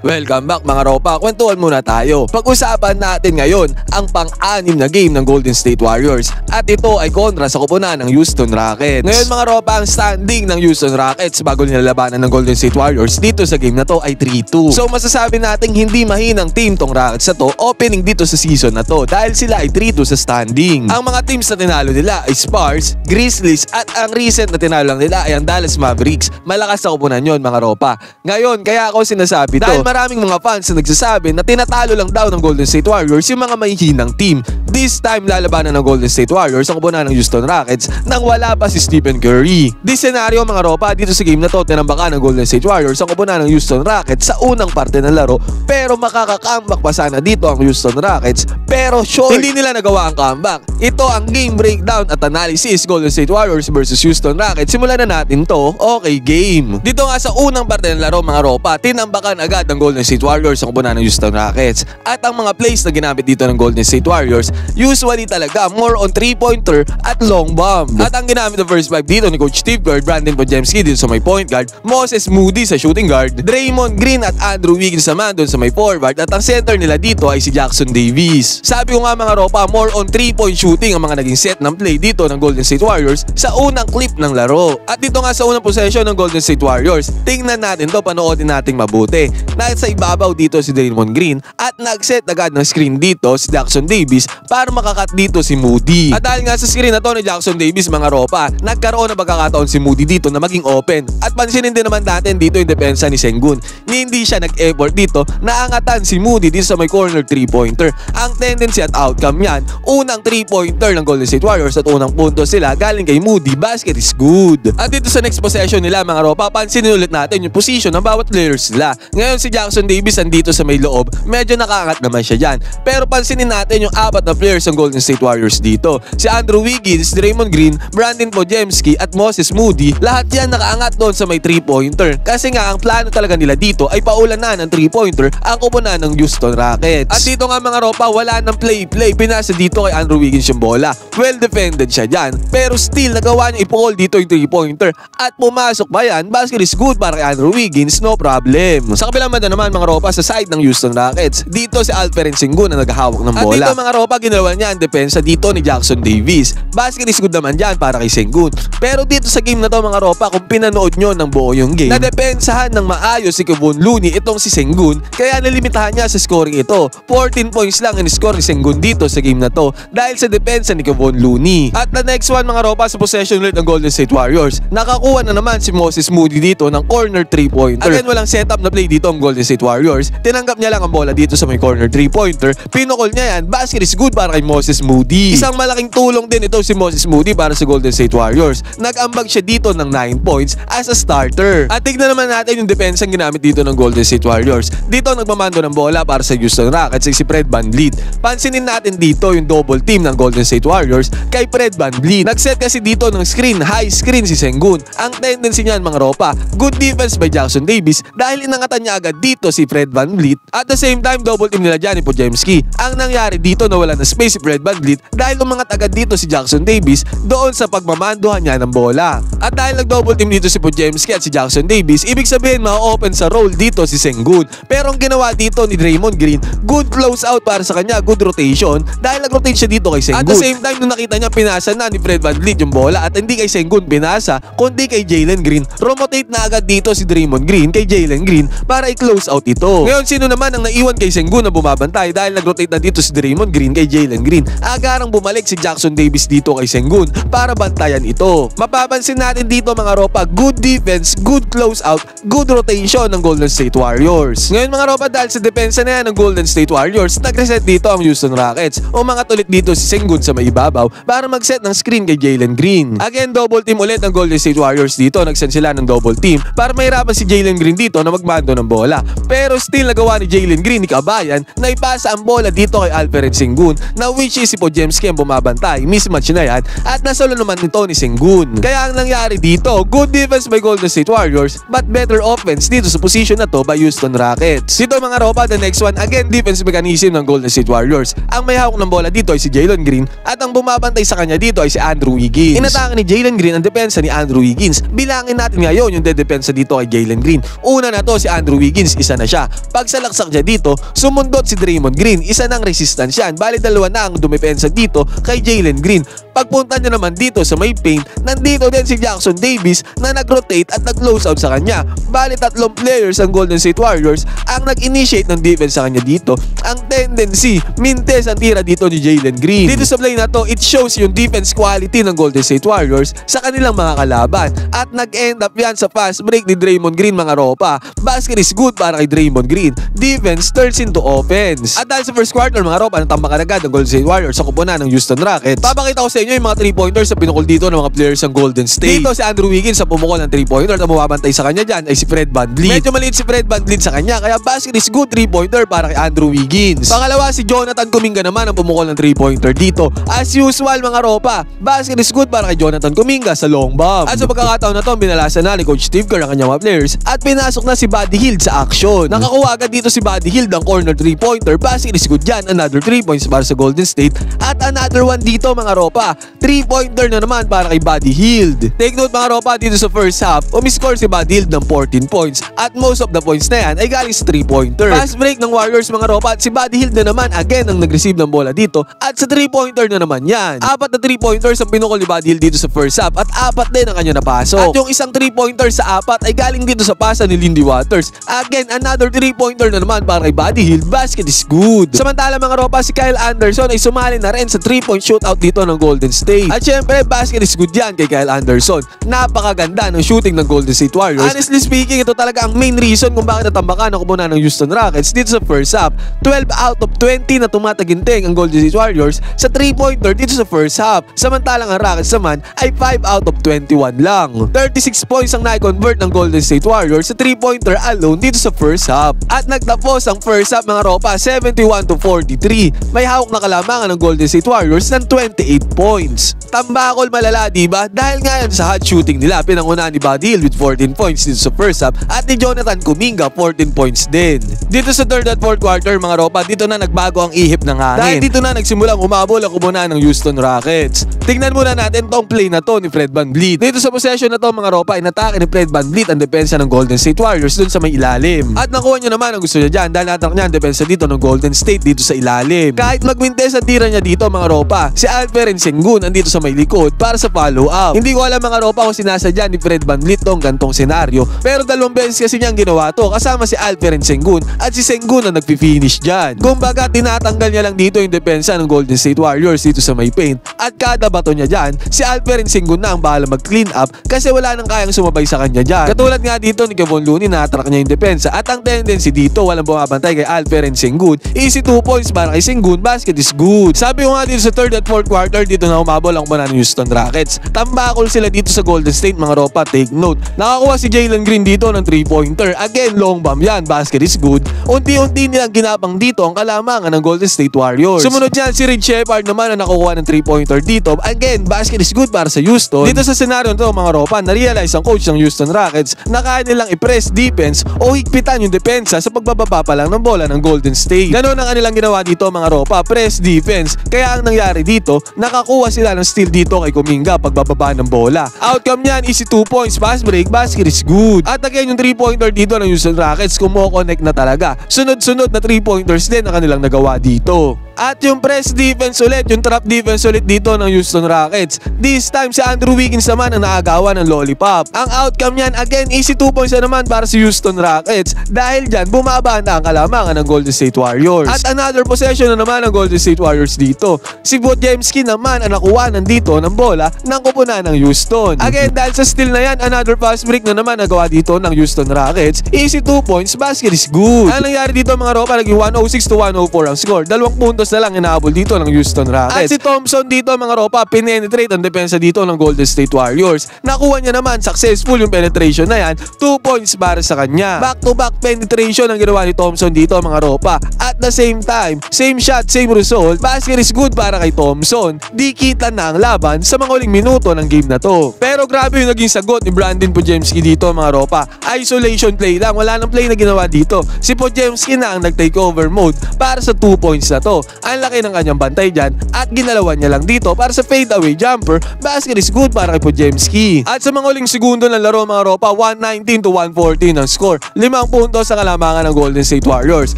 Welcome back mga ropa, kwentuhan muna tayo. Pag-usapan natin ngayon ang pang-anim na game ng Golden State Warriors at ito ay kontra sa koponan ng Houston Rockets. Ngayon mga ropa, ang standing ng Houston Rockets bago nilalabanan ng Golden State Warriors dito sa game na to ay 3-2. So masasabi natin hindi mahinang team tong Rockets na to opening dito sa season na to dahil sila ay 3-2 sa standing. Ang mga teams na tinalo nila ay Spurs, Grizzlies at ang recent na tinalo lang nila ay ang Dallas Mavericks. Malakas sa koponan yon mga ropa. Ngayon kaya ako sinasabi to dahil maraming mga fans na nagsasabi na tinatalo lang daw ng Golden State Warriors yung mga mahihinang team. This time lalabanan ng Golden State Warriors ang koponan ng Houston Rockets nang wala pa si Stephen Curry. This scenario mga ropa, dito sa game na to tinambakan ng Golden State Warriors ang koponan ng Houston Rockets sa unang parte ng laro, pero makaka-comeback pa sana dito ang Houston Rockets, pero sure hindi nila nagawa ang comeback. Ito ang game breakdown at analysis Golden State Warriors versus Houston Rockets. Simulan na natin to. Okay, game. Dito nga sa unang parte ng laro mga ropa, tinambakan agad ng Golden State Warriors ang koponan ng Houston Rockets. At ang mga plays na ginamit dito ng Golden State Warriors usually talaga more on 3-pointer at long bomb. At ang ginamit ng first 5 dito ni Coach Steve Kerr, Brandon Podziemski dito sa may point guard, Moses Moody sa shooting guard, Draymond Green at Andrew Wiggins naman doon sa may forward, at ang center nila dito ay si Jackson Davis. Sabi ko nga mga ropa, more on 3-point shooting ang mga naging set ng play dito ng Golden State Warriors sa unang clip ng laro. At dito nga sa unang possession ng Golden State Warriors, tingnan natin to, panoodin natin mabuti. Nasa ibabaw dito si Draymond Green at nag-set agad ng screen dito si Jackson Davis para makakat dito si Moody. At dahil nga sa screen na to ni Jackson Davis mga ropa, nagkaroon ng pagkakataon si Moody dito na maging open. At pansinin din naman natin dito yung depensa ni Sengun. Hindi siya nag-effort dito, naangatan si Moody dito sa may corner 3-pointer. Ang tendency at outcome yan, unang 3-pointer ng Golden State Warriors at unang punto sila galing kay Moody, basket is good. At dito sa next possession nila mga ropa, pansinin ulit natin yung position ng bawat players nila. Ngayon si Jackson Davis andito sa may loob, medyo nakaangat naman siya dyan. Pero pansinin natin yung apat na players ng Golden State Warriors dito. Si Andrew Wiggins, Draymond Green, Brandon Podziemski at Moses Moody, lahat yan nakaangat doon sa may 3-pointer. Kasi nga ang plano talaga nila dito ay paulanan ng 3-pointer ang koponan ng Houston Rockets. At dito nga mga ropa, wala ng play-play, pinasa dito kay Andrew Wiggins yung bola. Well defended siya dyan, pero still nagawa niya i-pull dito yung 3-pointer at pumasok ba yan, basket is good para kay Andrew Wiggins, no problem. Sa kabilang banda naman mga ropa, sa side ng Houston Rockets, dito si Alperen Sengun na naghahawak ng bola. At dito mga ropa, ginawa niya ang depensa dito ni Jackson Davis. Basket is good naman dyan para kay Sengun. Pero dito sa game na to mga ropa, kung pinanood nyo ng buo yung game, nadepensahan ng maayos si Kevon Looney itong si Sengun, kaya nalimitahan niya sa scoring ito. 14 points lang in-score ni Sengun dito sa game na to dahil sa depensa ni Kevon Looney. At the next one mga ropa, sa possession ulit ng Golden State Warriors, nakakuha na naman si Moses Moody dito ng corner 3-pointer. Again, walang setup na play dito ang Golden State Warriors. Tinanggap niya lang ang bola dito sa may corner 3-pointer. Pinukol niya yan. Basket is good para kay Moses Moody. Isang malaking tulong din ito si Moses Moody para sa Golden State Warriors. Nag-ambag siya dito ng 9 points as a starter. At tignan naman natin yung defense ang ginamit dito ng Golden State Warriors. Dito nagmamando ng bola para sa Houston Rockets ay si Fred VanVleet. Pansinin natin dito yung double team ng Golden State Warriors kay Fred VanVleet. Nag-set kasi dito ng screen, high screen si Sengun. Ang tendency niyan mga ropa, good defense by Jackson Davis dahil inangatan niya agad dito si Fred VanVleet. At the same time, double team nila dyan ni Podziemski. Ang nangyari dito, nawala na space si Fred VanVleet dahil umangat agad dito si Jackson Davis doon sa pagmamanduhan niya ng bola. At dahil nag-double team dito si Podziemski at si Jackson Davis, ibig sabihin ma-open sa role dito si Sengun. Pero ang ginawa dito ni Draymond Green, good close out para sa kanya, good rotation dahil nag-rotate siya dito kay Sengun. At the same time, nung nakita niya pinasa na ni Fred VanVleet yung bola at hindi kay Sengun pinasa, kundi kay Jalen Green, rotate na agad dito si Draymond Green kay Jalen Green para i-close out ito. Ngayon, sino naman ang naiwan kay Sengun na bumabantay dahil nag-rotate na dito si Draymond Green kay Jalen Green? Agarang bumalik si Jackson Davis dito kay Sengun para bantayan ito. Mapapansin natin dito mga ropa, good defense, good close out, good rotation ng Golden State Warriors. Ngayon mga ropa, dahil sa depensa na yan ng Golden State Warriors, nag-reset dito ang Houston Rockets. Umangat ulit dito si Sengun sa may ibabaw para mag-set ng screen kay Jalen Green. Again, double team ulit ng Golden State Warriors dito. Nag-send sila ng double team para mahirapan si Jalen Green dito na magmando ng bola. Pero still nagawa ni Jalen Green, ni Kabayan, na ipasa ang bola dito kay Alperen Sengun, na which is si Podziemski ang bumabantay. Mismatch na yan at nasolo naman nito ni Sengun. Kaya ang nangyari dito, good defense by Golden State Warriors but better offense dito sa position na to by Houston Rockets. Dito mga ropa, the next one, again defense mechanism ng Golden State Warriors. Ang may hawak ng bola dito ay si Jalen Green at ang bumabantay sa kanya dito ay si Andrew Wiggins. Inatake ni Jalen Green ang depensa ni Andrew Wiggins. Bilangin natin ngayon yung dedepensa dito kay Jalen Green. Una na to si Andrew Wiggins is isa na siya. Pagsalaksak niya dito, sumundot si Draymond Green. Isa ng resistance yan. Bali dalawa na ang dumepensa dito kay Jalen Green. Pagpunta niya naman dito sa may paint, nandito din si Jackson Davis na nag-rotate at nag-close out sa kanya. Bali tatlong players ang Golden State Warriors ang nag-initiate ng defense sa kanya dito. Ang tendency, mintes ang tira dito ni Jalen Green. Dito sa play na to, it shows yung defense quality ng Golden State Warriors sa kanilang mga kalaban. At nag-end up yan sa fast break ni Draymond Green mga ropa. Basket is good para kay Draymond Green. Defense turns into offense. At dahil sa first quarter mga ropa, natambakan agad ng Golden State Warriors sa kupunan ng Houston Rockets. Papakita ko sa inyo yung mga 3-pointers sa pinukol dito ng mga players ng Golden State. Dito si Andrew Wiggins sa pumukol ng 3-pointer at ang mababantay sa kanya dyan ay si Fred VanVleet. Medyo maliit si Fred VanVleet sa kanya kaya basket is good 3-pointer para kay Andrew Wiggins. Pangalawa si Jonathan Kuminga naman ang pumukol ng 3-pointer dito. As usual mga ropa, basket is good para kay Jonathan Kuminga sa long bomb. At sa pagkakataon na to, binalasan na ni Coach Steve Kerr ang kanyang mga players at pinasok na si Buddy Hield sa action. Nakakuha agad dito si Buddy Hield ang corner 3-pointer. Basket is good dyan. Another 3 points para sa Golden State. At another one dito mga ropa. 3-pointer na naman para kay Buddy Hield. Take note mga ropa, dito sa first half, umiscore si Buddy Hield ng 14 points. At most of the points na yan ay galing sa 3-pointer. Fast break ng Warriors mga ropa at si Buddy Hield na naman again ang nag-receive ng bola dito. At sa 3-pointer na naman yan. 4 na 3-pointers ang pinukol ni Buddy Hield dito sa first half at 4 din ang kanya napasok. At yung isang 3-pointer sa 4 ay galing dito sa pasa ni Lindy Waters. Again, another 3-pointer na naman para kay Buddy Hield. Basket is good. Samantala mga ropa, si Kyle Anderson ay sumali na rin sa 3-point shootout dito ng Golden State. At syempre, basket is good yan kay Kyle Anderson. Napakaganda ng shooting ng Golden State Warriors. Honestly speaking, ito talaga ang main reason kung bakit natambakan ang kupunan ng Houston Rockets dito sa first half. 12 out of 20 na tumataginting ang Golden State Warriors sa 3-pointer dito sa first half. Samantalang ang Rockets naman ay 5 out of 21 lang. 36 points ang na-convert ng Golden State Warriors sa 3-pointer alone dito sa first half. At nagtapos ang first half mga ropa 71-43. May hawak na kalamangan ng Golden State Warriors ng 28 points. Tambakol malala diba? Dahil ngayon sa hot shooting nila, pinangunahan ni Buddy Hield with 14 points dito sa first half at ni Jonathan Kuminga 14 points din. Dito sa third at fourth quarter mga ropa, dito na nagbago ang ihip ng hangin. Dahil dito na nagsimulang umabol ang kubunan ng Houston Rockets. Tingnan muna natin tong play na to ni Fred VanVleet. Dito sa possession na to mga ropa, inatake ni Fred VanVleet ang depensa ng Golden State Warriors dun sa may ilalim. At nakuha niya naman ang gusto niya dyan dahil natak niya ang depensa dito ng Golden State dito sa ilalim. Kahit magwintes ang tira niya dito mga ropa, si Alperen Sengun andito sa may likod para sa follow-up. Hindi ko alam mga ropa kung sinasadya ni Fred VanVleet tong gantong senaryo, pero dalawang beses kasi niyang ginawa to kasama si Alperen Sengun at si Sengun ang nagpi-finish dyan. Kumbaga tinatanggal niya lang dito yung depensa ng Golden State Warriors dito sa may paint at kada bato niya dyan, si Alperen Sengun na ang bahala mag-clean up kasi wala nang kayang sumabay sa kanya dyan. Katulad nga dito ni Kevon Looney, na-attract niya yung depensa at ang tendency dito walang bumabantay kay Alperen Sengun. Easy 2 points para kay Sengun, basket is good. Sabi ko nga dito sa third at fourth quarter, dito na umabol ang kupunan ng Houston Rockets. Tambakol sila dito sa Golden State mga ropa, take note. Nakakuha si Jalen Green dito ng 3-pointer. Again, long bomb yan, basket is good. Unti-unti nilang ginapang dito ang kalamangan ng Golden State Warriors. Sumunod yan si Reed Shepard naman na nakukuha ng 3-pointer dito. Again, basket is good para sa Houston. Dito sa senaryo nito mga ropa, na-realize ang coach ng Houston Rockets na kaya nilang i-press defense o higpitan yung depensa sa pagbababa pa lang ng bola ng Golden State. Ganon ang kanilang ginawa dito mga ropa, press defense. Kaya ang nangyari dito, nakakuha sila ng steal dito kay Kuminga pagbababa ng bola. Outcome niyan, easy 2 points, fast break, basket is good. At again, yung 3-pointer dito ng Houston Rockets, kumo-connect na talaga. Sunod-sunod na 3-pointers din ang kanilang nagawa dito. At yung press defense ulit, yung trap defense ulit dito ng Houston Rockets. This time si Andrew Wiggins naman ang naagawan ng lollipop. Ang outcome niyan, again, easy 2 points na naman para sa Houston Rockets. Dahil dyan, bumaba na ang kalamangan ng Golden State Warriors. At another possession na naman ng Golden State Warriors dito. Si Podziemski naman ang nakuha dito ng bola ng kupunan ng Houston. Again, dahil sa steal na yan, another fast break na naman nagawa dito ng Houston Rockets. Easy 2 points, basket is good. Ang nangyari dito mga ropa, naging 106-104 ang score. 2 puntos na lang inaabol dito ng Houston Rockets. At si Thompson dito mga ropa, pinenetrate ang depensa dito ng Golden State Warriors. Nakuha niya naman, successful yung penetration na yan. 2 points para sa kanya. Back-to-back penetration ang ginawa ni Thompson dito mga ropa. At the same time, same shot, same result. Basket is good para kay Thompson. Di kita na ang laban sa mga uling minuto ng game na to. Pero grabe yung naging sagot ni Brandon Podziemski dito mga ropa. Isolation play lang, wala nang play na ginawa dito. Si Podziemski na ang nag-takeover mode para sa 2 points na to. Ang laki ng kanyang bantay dyan at ginalawan niya lang dito para sa fade away jumper. Basket is good para kay Podziemski. At sa mga uling segundo ng laro mga ropa, 119 to 114 ang score. 5 puntos sa kalamangan ng Golden State Warriors.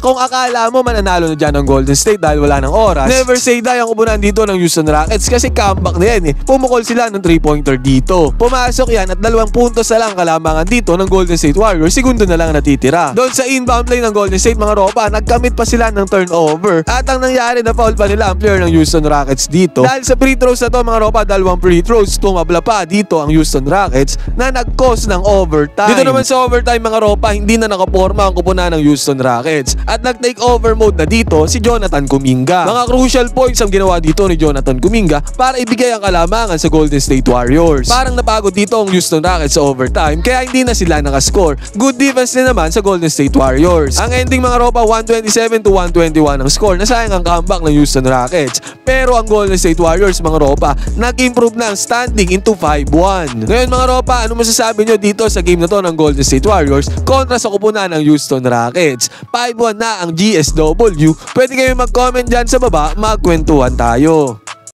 Kung akala mo mananalo na dyan ng Golden State dahil wala ng oras, never say die ang kubunan dito ng Houston Rockets kasi comeback na yan eh. Pumukol sila ng 3-pointer dito. Pumasok yan at 2 puntos na lang kalamangan dito ng Golden State Warriors. Segundo na lang natitira. Doon sa inbound play ng Golden State mga ropa, nagkamit pa sila ng turnover. At ang nangyari na foul pa nila ang player ng Houston Rockets dito. Dahil sa free throws na to mga ropa, 2 free throws, tumabla pa dito ang Houston Rockets na nag-cause ng overtime. Dito naman sa overtime mga ropa, hindi na nakaporma ang kupunan ng Houston Rockets. At nag-take over mode na dito si Jonathan Kuminga. Mga crucial points ang ginawa dito ni Jonathan Kuminga para ibigay ang kalamangan sa Golden State Warriors. Parang napagod dito ang Houston Rockets sa overtime kaya hindi na sila nakascore. Good defense din naman sa Golden State Warriors. Ang ending mga ropa, 127 to 121 ang score. Nasayang ang comeback ng Houston Rockets. Pero ang Golden State Warriors mga ropa, nag-improve na ang standing into 5-1. Ngayon mga ropa, ano masasabi nyo dito sa game na to ng Golden State Warriors kontra sa kupunan ng Houston Rockets? 5-1 na ang GSW. Pwede kayo mag-comment dyan sa baba, magkwentuhan tayo.